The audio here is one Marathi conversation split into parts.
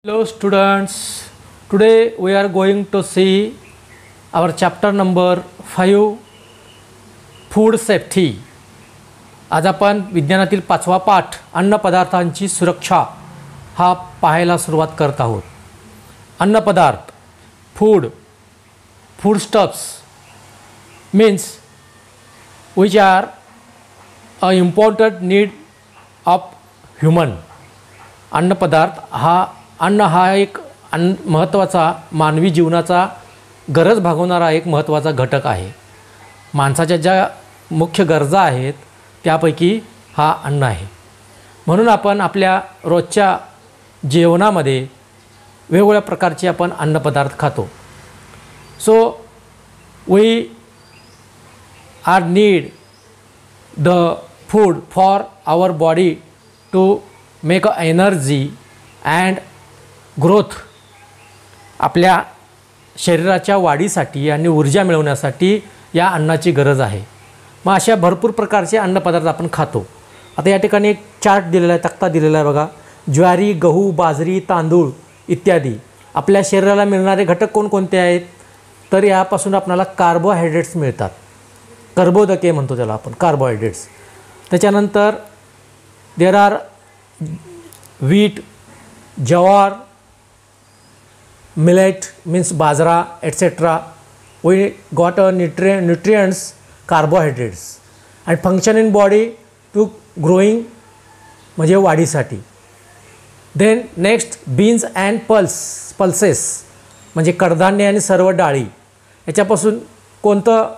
Hello students, today we are going to see our chapter number 5 food safety. आज आपण विज्ञानातील 5वा पाठ अन्न पदार्थांची सुरक्षा हा पाहायला सुरुवात करत आहोत. अन्न पदार्थ food stuffs means which are a important need of human. अन्न पदार्थ अन्न हा एक महत्त्वाचा मानवी जीवनाचा गरज भागवणारा एक महत्त्वाचा घटक आहे. माणसाच्या ज्या मुख्य गरजा आहेत त्यापैकी हा अन्न आहे. म्हणून आपण आपल्या रोजच्या जेवणामध्ये वेगवेगळ्या प्रकारचे आपण अन्नपदार्थ खातो. So we are need the food for our body to make a energy and growth. आपल्या शरीराच्या वाढीसाठी आणि ऊर्जा मिळवण्यासाठी या अन्नाची गरज आहे. मग अशा भरपूर प्रकारचे अन्नपदार्थ आपण खातो. आता या ठिकाणी एक चार्ट दिलेला आहे, तक्ता दिलेला आहे बघा. ज्वारी, गहू, बाजरी, तांदूळ इत्यादी आपल्या शरीराला मिळणारे घटक कोणकोणते आहेत? तर यापासून आपल्याला कार्बोहायड्रेट्स मिळतात. कर्बोदके म्हणतो त्याला आपण, कार्बोहायड्रेट्स. त्याच्यानंतर there are wheat, jowar, millet means bajra etc. We got a nutrients, carbohydrates and function in body to growing म्हणजे वाढीसाठी. then next beans and pulses म्हणजे कडधान्य आणि सर्व डाळी. याच्यापासून कोणतं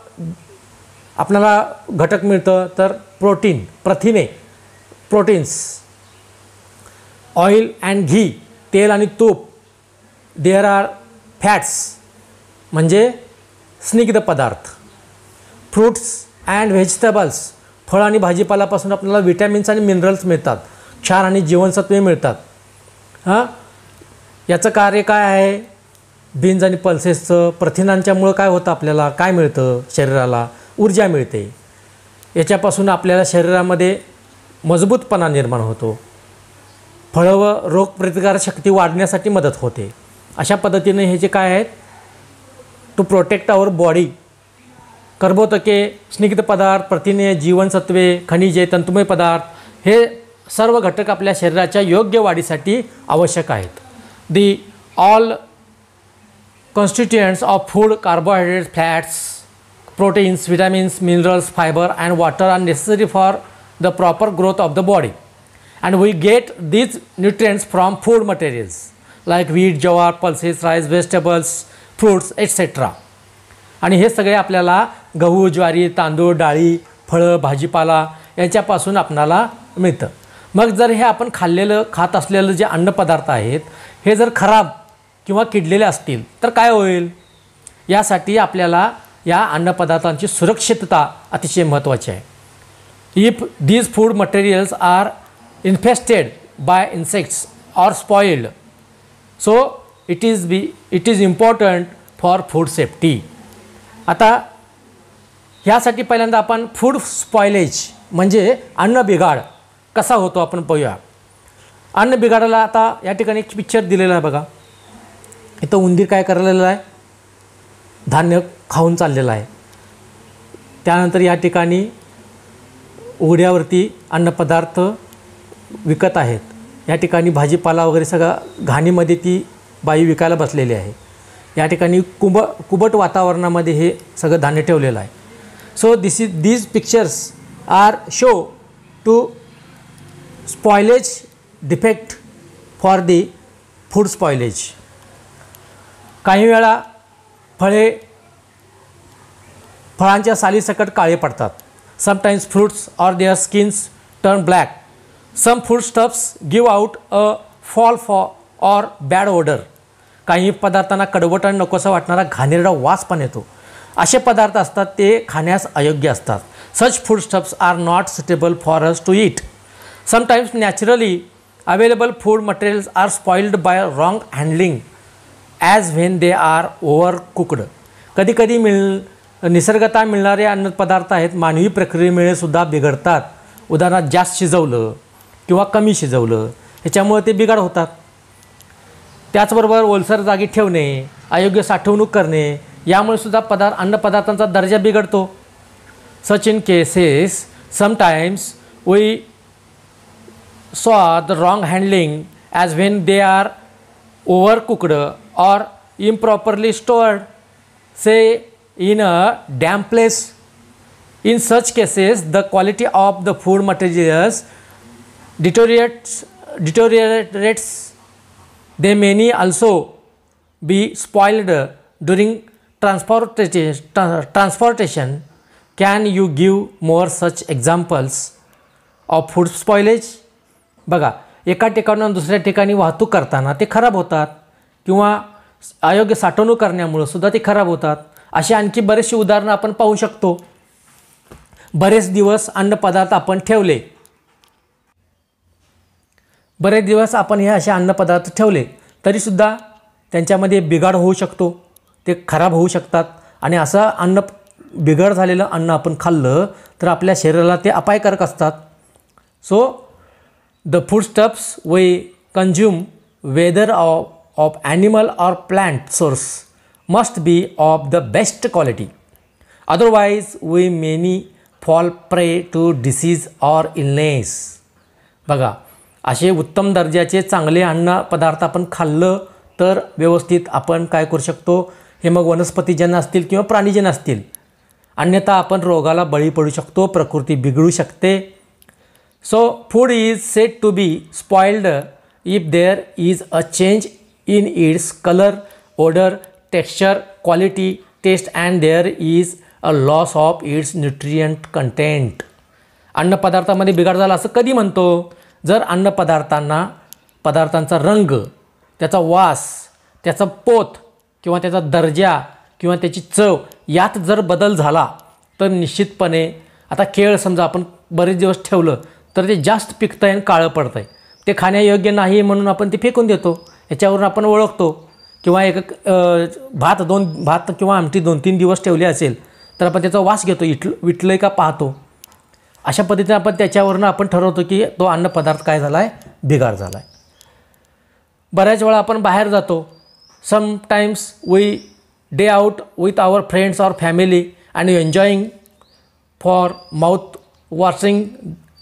आपल्याला घटक मिळतं? तर प्रथिने, प्रोटीन्स. ऑइल अँड घी, तेल आणि तूप. देअर आर फॅट्स म्हणजे स्निग्ध पदार्थ. फ्रूट्स अँड व्हेजिटेबल्स, फळ आणि भाजीपाल्यापासून आपल्याला विटॅमिन्स आणि मिनरल्स मिळतात, क्षार आणि जीवनसत्वे मिळतात. याचं कार्य काय आहे? बीन्स आणि पल्सेसचं प्रथिनांच्यामुळं काय होतं? आपल्याला काय मिळतं? शरीराला ऊर्जा मिळते. याच्यापासून आपल्याला शरीरामध्ये मजबूतपणा निर्माण होतो. फळं व रोगप्रतिकारक शक्ती वाढण्यासाठी मदत होते. अशा पद्धतीने हे जे काय आहेत? To protect our body. कर्बोदके, स्निग्ध पदार्थ, प्रथिने, जीवनसत्वे, खनिजे, तंतुमय पदार्थ हे सर्व घटक आपल्या शरीराच्या योग्य वाढीसाठी आवश्यक आहेत. The all constituents of food, carbohydrates, fats, proteins, vitamins, minerals, fibre and water are necessary for the proper growth of the body. And we get these nutrients from food materials like wheat, jowar, pulses, rice, vegetables, fruits etc. आणि हे सगळे आपल्याला गहू, ज्वारी, तांदूळ, डाळी, फळं, भाजीपाला यांच्यापासून आपल्याला मिळतं. मग जर हे आपण खात असलेलं जे अन्नपदार्थ आहेत हे जर खराब किंवा किडलेले असतील तर काय होईल? यासाठी आपल्याला या अन्नपदार्थांची सुरक्षितता अतिशय महत्त्वाची आहे. If these food materials are infested by insects or spoiled, so it is important for food safety. आता ह्यासाठी पहिल्यांदा आपण फूड स्पॉइलेज म्हणजे अन्न बिघाड कसा होतो आपण पाहूया. अन्न बिघाडाला आता या ठिकाणी एक पिक्चर दिलेला आहे बघा. इथं उंदीर काय करायला आहे? धान्य खाऊन चाललेलं आहे. त्यानंतर या ठिकाणी उघड्यावरती अन्नपदार्थ विकत आहेत. या ठिकाणी भाजीपाला वगैरे सगळं घाणीमध्ये ती बाई विकायला बसलेली आहे. या ठिकाणी कुबट वातावरणामध्ये हे सगळं धान्य ठेवलेलं आहे. So these pictures are show to spoilage defect for the food spoilage. काही वेळा फळांच्या सालीसकट काळे पडतात. Sometimes fruits or their skins turn black. Some foodstuffs give out a foul or bad odor. काही पदार्थांना कडवट आणि नकोसा वाटणारा घाणेरडा वास पण येतो. असे पदार्थ असतात ते खाण्यास अयोग्य असतात. Such foodstuffs are not suitable for us to eat. Sometimes naturally available food materials are spoiled by wrong handling as when they are overcooked. कधी निसर्गतः मिळणारे अन्नपदार्थ आहेत मानवी प्रक्रियेमुळे सुद्धा बिघडतात. उदाहरणार्थ जास्त शिजवलं किंवा कमी शिजवलं ह्याच्यामुळे ते बिघाड होतात. त्याचबरोबर ओलसर जागी ठेवणे, अयोग्य साठवणूक करणे यामुळे सुद्धा अन्नपदार्थांचा दर्जा बिघडतो. Such in cases sometimes we saw the wrong handling as when they are overcooked or improperly stored, say in a damp place. In such cases, the quality of the food materials deteriorates. They may also be spoiled during transportation. Can you give more such examples of food spoilage? बघा, एका ठिकाणाहून दुसऱ्या ठिकाणी वाहतूक करताना ते खराब होतात किंवा अयोग्य साठवणूक करण्यामुळे सुद्धा ते खराब होतात. अशी आणखी बरेचशी उदाहरणं आपण पाहू शकतो. बरेच दिवस अन्नपदार्थ आपण ठेवले, बरेच दिवस आपण हे असे अन्नपदार्थ ठेवले तरीसुद्धा त्यांच्यामध्ये बिघाड होऊ शकतो, ते खराब होऊ शकतात. आणि असं बिघाड झालेलं अन्न आपण खाल्लं तर आपल्या शरीराला ते अपायकारक असतात. So the foodstuffs we consume, whether of animal or plant source, must be of the best quality. Otherwise, we may fall prey to disease or illness. बघा, असे उत्तम दर्जाचे चांगले अन्न पदार्थ आपण खाल्लं तर व्यवस्थित आपण काय करू शकतो, हे मग वनस्पतीजन्य असतील किंवा प्राणीजन्य असतील, अन्यथा आपण रोगाला बळी पडू शकतो, प्रकृती बिघडू शकते. So food is said to be spoiled if there is a change in its color, odor, texture, quality, taste and there is a loss of its nutrient content. अन्नपदार्थामध्ये बिघाड झाला असं कधी म्हणतो? जर पदार्थांचा रंग, त्याचा वास, त्याचा पोत किंवा त्याचा दर्जा किंवा त्याची चव यात जर बदल झाला तर निश्चितपणे, आता केळ समजा आपण बरेच दिवस ठेवलं तर ते जास्त पिकतं आहे आणि काळं पडतं आहे, ते खाण्यायोग्य नाही म्हणून आपण ते फेकून देतो. याच्यावरून आपण ओळखतो. किंवा भात किंवा आमटी 2-3 दिवस ठेवले असेल तर आपण त्याचा वास घेतो, विटलं आहे का पाहतो. अशा पद्धतीने आपण त्याच्यावरून आपण ठरवतो की तो अन्नपदार्थ काय झाला आहे, बिघाड झाला आहे. बऱ्याच वेळा आपण बाहेर जातो. Sometimes we day out with our friends और family and enjoying for mouth washing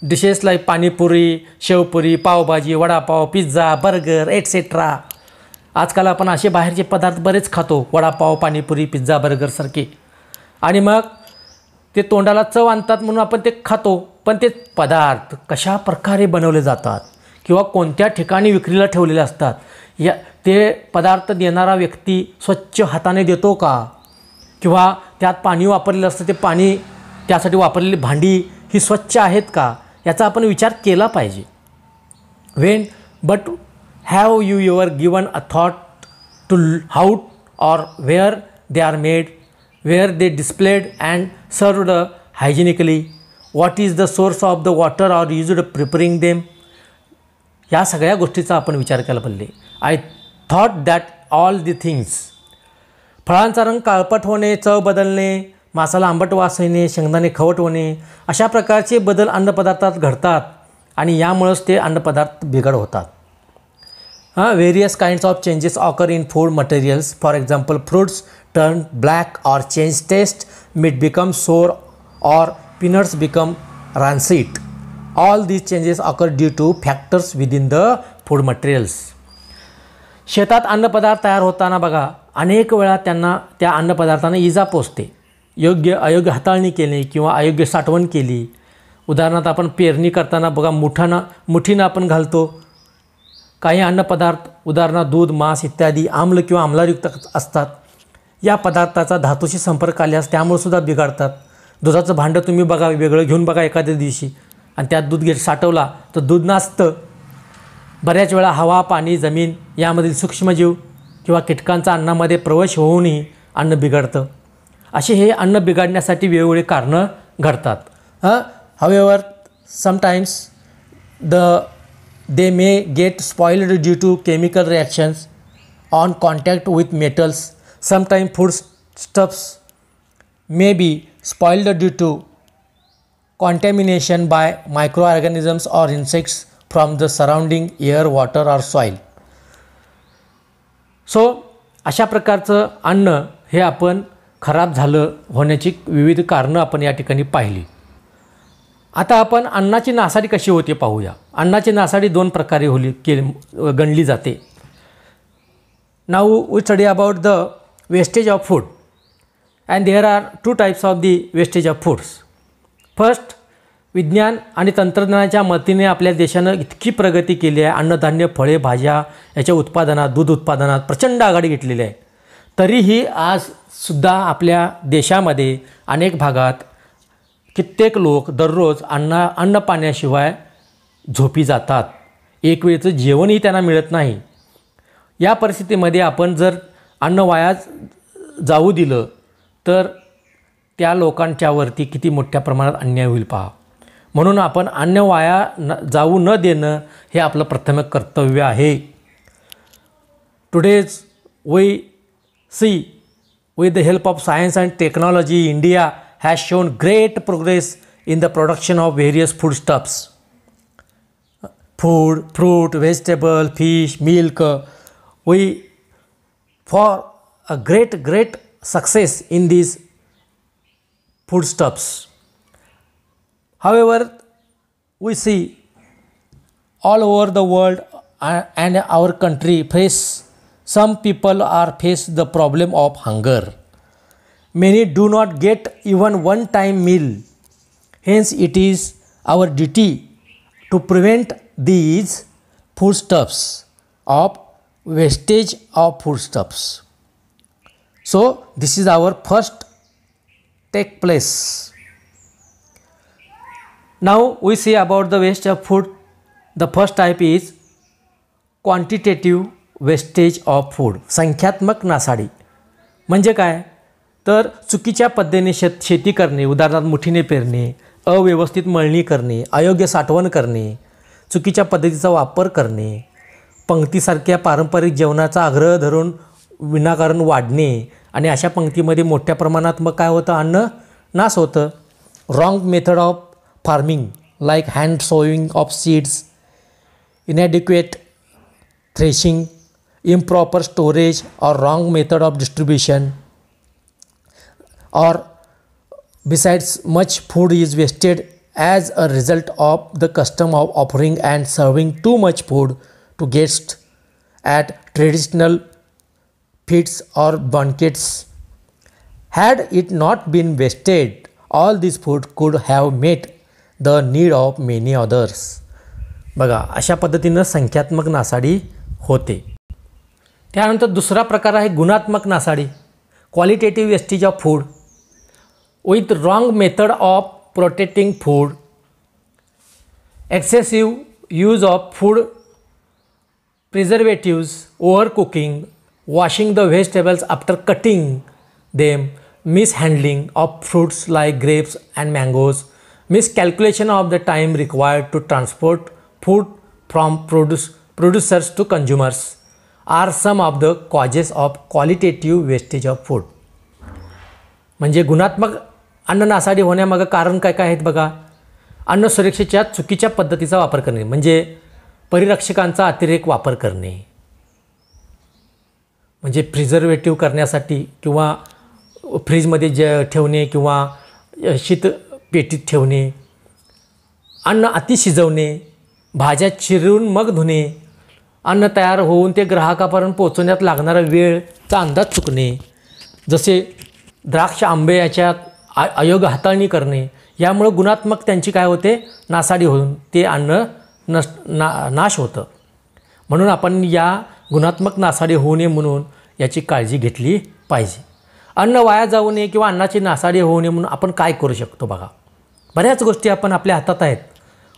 dishes like panipuri, shevpuri, pavbhaji, vadapav, pizza, burger etcetera. आजकाल आपण असे बाहेरचे पदार्थ बरेच खातो, वडापाव, पाणीपुरी, पिझ्झा, बर्गरसारखे. आणि मग ते तोंडाला चव आणतात म्हणून आपण ते खातो. पण ते पदार्थ कशा प्रकारे बनवले जातात किंवा कोणत्या ठिकाणी विक्रीला ठेवलेले असतात, ते पदार्थ देणारा व्यक्ती स्वच्छ हाताने देतो का, किंवा त्यात पाणी वापरलेलं असतं, ते पाणी त्यासाठी वापरलेली भांडी ही स्वच्छ आहेत का, याचा आपण विचार केला पाहिजे. But have you ever given a thought to how और where they are made, where they displayed and served hygienically, what is the source of the water or used preparing them. या सगळ्या गोष्टीचा आपण विचार केला पाहिजे. I thought that all the things. फळांचा रंग काळपट होणे, चव बदलणे, मासाला आंबट वास येणे, शेंगदाणे खवट होणे, अशा प्रकारचे बदल अन्नपदार्थात घडतात आणि यामुळेच ते अन्नपदार्थ बिघड होतात. Various kinds of changes occur in food materials. For example, fruits turn black or change taste, meat become sour or peanuts become rancid. All these changes occur due to factors within the food materials. शेतात अन्नपदार्थ तयार होताना बघा, अनेक वेळा त्यांना त्या अन्नपदार्थांना इजा पोचते. अयोग्य हाताळणी केली किंवा अयोग्य साठवण केली. उदाहरणार्थ आपण पेरणी करताना बघा मुठीनं आपण घालतो. काही अन्नपदार्थ उदाहरणार्थ दूध, मांस इत्यादी आम्ल किंवा आम्लयुक्त असतात. या पदार्थाचा धातूशी संपर्क आल्यास त्यामुळे सुद्धा बिघडतात. दुधाचं भांडं तुम्ही बघा, वेगळं घेऊन बघा एखाद्या दिवशी, आणि त्यात दूध साठवला तर दूध नासतं. बऱ्याच वेळा हवा, पाणी, जमीन यामधील सूक्ष्मजीव किंवा कीटकांचा अन्नामध्ये प्रवेश होऊनही अन्न बिघडतं. असे हे अन्न बिघडण्यासाठी वेगवेगळी कारणं घडतात. However sometimes they may get spoiled due to chemical reactions on contact with metals. Sometimes foodstuffs may be spoiled due to contamination by microorganisms or insects from the surrounding air, water or soil. So अशा प्रकारचं अन्न हे आपण खराब झालं होण्याची विविध कारणं आपण या ठिकाणी पाहिली. आता आपण अन्नाची नासाडी कशी होते पाहूया. अन्नाची नासाडी 2 प्रकारे गणली जाते. Now we study about the wastage of food and there are 2 types of the wastage of foods. First, विज्ञान आणि तंत्रज्ञानाच्या मदतीने आपल्या देशानं इतकी प्रगती केली आहे. अन्नधान्य, फळे, भाज्या याच्या उत्पादनात, दूध उत्पादनात प्रचंड आघाडी घेतलेली आहे. तरीही आजसुद्धा आपल्या देशामध्ये अनेक भागात कित्येक लोक दररोज अन्न पाण्याशिवाय झोपी जातात. एक वेळचं जेवणही त्यांना मिळत नाही. या परिस्थितीमध्ये आपण जर अन्न वाया जाऊ दिलं तर त्या लोकांच्यावरती किती मोठ्या प्रमाणात अन्याय होईल पहा. म्हणून आपण अन्न वाया जाऊ न देणं हे आपलं प्रथम कर्तव्य आहे. Today's we see with the help of science and technology, India has shown great progress in the production of various foodstuffs. Food, fruit, vegetable, fish, milk. We for a great success in these foodstuffs. However, we see all over the world and our country some people are face the problem of hunger. Many do not get even one time meal. Hence it is our duty to prevent these foodstuffs of wastage of foodstuffs. So this is our first take place. Now we see about the waste of food. The first type is quantitative wastage of food. संख्यात्मक नासाडी म्हणजे काय तर चुकीच्या पद्धतीने शेती करणे, उदाहरणार्थ मुठीने पेरणे, अव्यवस्थित मळणी करणे, अयोग्य साठवण करणे, चुकीच्या पद्धतीचा वापर करणे, पंक्तीसारख्या पारंपरिक जेवणाचा आग्रह धरून विनाकारण वाढणे आणि अशा पंक्तीमध्ये मोठ्या प्रमाणात मग काय होतं, अन्न नाश होतं. Wrong method of farming like hand sowing of seeds, inadequate threshing, improper storage or wrong method of distribution, or besides much food is wasted as a result of the custom of offering and serving too much food to guests at traditional feasts or banquets. Had it not been wasted, all this food could have met the need of many others. बघा अशा पद्धतीनं संख्यात्मक नासाडी होते. त्यानंतर दुसरा प्रकार आहे गुणात्मक नासाडी, qualitative wastage of food with wrong method of protecting food, excessive use of food preservatives, over cooking, washing the vegetables after cutting them, mishandling of fruits like grapes and mangoes, miscalculation of the time required to transport food from producers to consumers are some of the causes of qualitative wastage of food. म्हणजे गुणात्मक अन्न नासाडी होण्यामागं कारण काय काय आहेत बघा. अन्न सुरक्षेच्या चुकीच्या पद्धतीचा वापर करणे म्हणजे परिरक्षकांचा अतिरेक वापर करणे, म्हणजे प्रिझर्वेटिव्ह करण्यासाठी किंवा फ्रीजमध्ये ठेवणे किंवा शीत पेटीत ठेवणे, अन्न अति शिजवणे, भाज्या चिरून मग धुणे, अन्न तयार होऊन ते ग्राहकापर्यंत पोहोचवण्यात लागणारा वेळचा अंदाज चुकणे, जसे द्राक्ष आंबे याच्यात अयोग्य हाताळणी करणे, यामुळे गुणात्मक त्यांची काय होते, नासाडी होऊन ते अन्न नाश होतं. म्हणून आपण या गुणात्मक नासाडी होऊ नये म्हणून याची काळजी घेतली पाहिजे. अन्न वाया जाऊ नये किंवा अन्नाची नासाडी होऊ नये म्हणून आपण काय करू शकतो बघा. बऱ्याच गोष्टी आपण आपल्या हातात आहेत.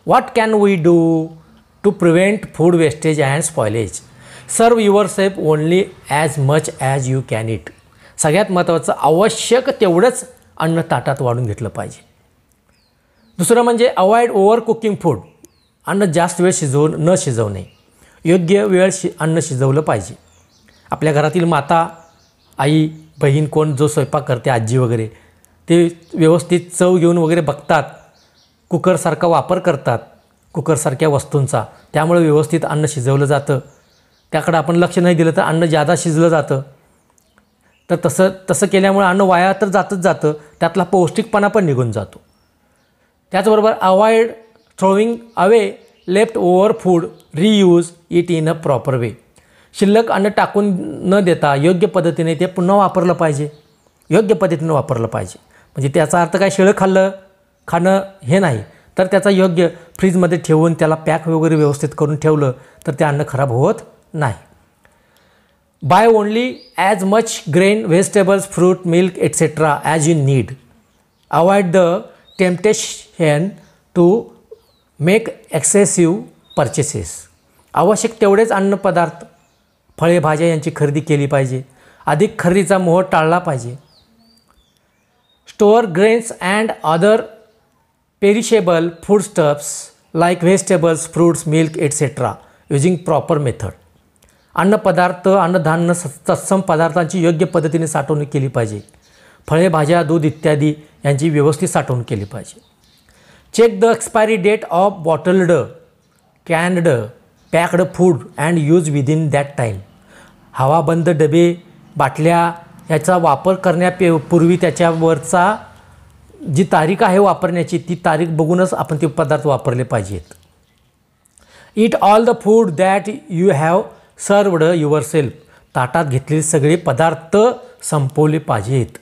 What can we do to prevent food wastage and spoilage? Serve yourself only as much as you can eat. सगळ्यात महत्त्वाचं आवश्यक तेवढंच अन्न ताटात वाढून घेतलं पाहिजे. दुसरं म्हणजे अवॉइड ओव्हर कुकिंग फूड. अन्न जास्त वेळ न शिजवणे, योग्य वेळ अन्न शिजवलं पाहिजे. आपल्या घरातील माता, आई, बहीण कोण जो स्वयंपाक करते, आजी वगैरे, ते व्यवस्थित चव घेऊन वगैरे बघतात, कुकरसारखा वापर करतात, कुकरसारख्या वस्तूंचा, त्यामुळे व्यवस्थित अन्न शिजवलं जातं. त्याकडे आपण लक्ष नाही दिलं तर अन्न जादा शिजलं जातं. तर तसं केल्यामुळे अन्न वाया तर जातं, त्यातला पौष्टिकपणा पण निघून जातो. त्याचबरोबर avoid throwing away left over food, reuse it in a proper way. शिल्लक अन्न टाकून न देता योग्य पद्धतीने ते पुन्हा वापरलं पाहिजे, योग्य पद्धतीने वापरलं पाहिजे. म्हणजे त्याचा अर्थ काय शिळं खाणं हे नाही, तर त्याचा योग्य फ्रीजमध्ये ठेवून त्याला पॅक वगैरे व्यवस्थित करून ठेवलं तर ते अन्न खराब होत नाही. Buy only as much grain, vegetables, fruit, milk etcetera as you need. Avoid the temptation to make excessive purchases. आवश्यक तेवढेच अन्नपदार्थ, फळे, भाज्या यांची खरेदी केली पाहिजे. अधिक खरेदीचा मोह टाळला पाहिजे. Store grains and other perishable foodstuffs like vegetables, fruits, milk etcetera using proper method. अन्नपदार्थ, अन्नधान्य, तत्सम पदार्थांची योग्य पद्धतीने साठवणूक केली पाहिजे. फळे, भाज्या, दूध इत्यादी यांची व्यवस्थित साठवणूक केली पाहिजे. Check the expiry date of bottled, canned, packed food and use within that time. हवाबंद डबे, बाटल्या याचा वापर करण्यापूर्वी त्याच्यावरचा जी तारीख आहे वापरण्याची ती तारीख बघूनच आपण ते पदार्थ वापरले पाहिजेत. Eat all the food that you have served yourself. ताटात घेतलेले सगळे पदार्थ संपवले पाहिजेत.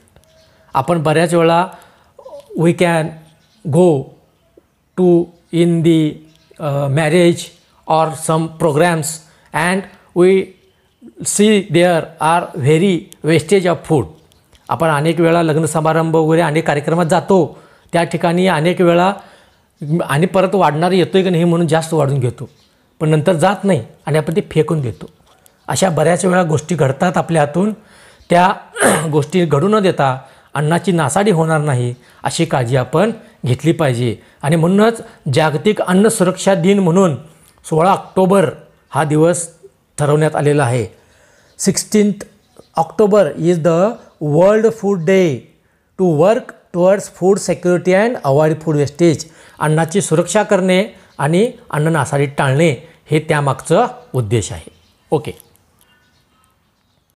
आपण बऱ्याच वेळा we can go to in the marriage or some programs and we see there are very wastage of food. आपण अनेक वेळा लग्न समारंभ वगैरे अनेक कार्यक्रमात जातो, त्या ठिकाणी अनेक वेळा आणि परत वाढणार येतोय की नाही म्हणून जास्त वाढून घेतो, पण नंतर जात नाही आणि आपण ते फेकून देतो. अशा बऱ्याच वेळा गोष्टी घडतात आपल्या हातून. त्या गोष्टी घडू न देता अन्नाची नासाडी होणार नाही अशी काळजी आपण घेतली पाहिजे. आणि म्हणूनच जागतिक अन्न सुरक्षा दिन म्हणून 16 ऑक्टोबर हा दिवस ठरवण्यात आलेला आहे. 16th October is the world food day to work towards food security and avoid food wastage. अन्नाची सुरक्षा करणे आणि अन्न नासाडी टाळणे हे त्यामागचं उद्देश आहे. ओके.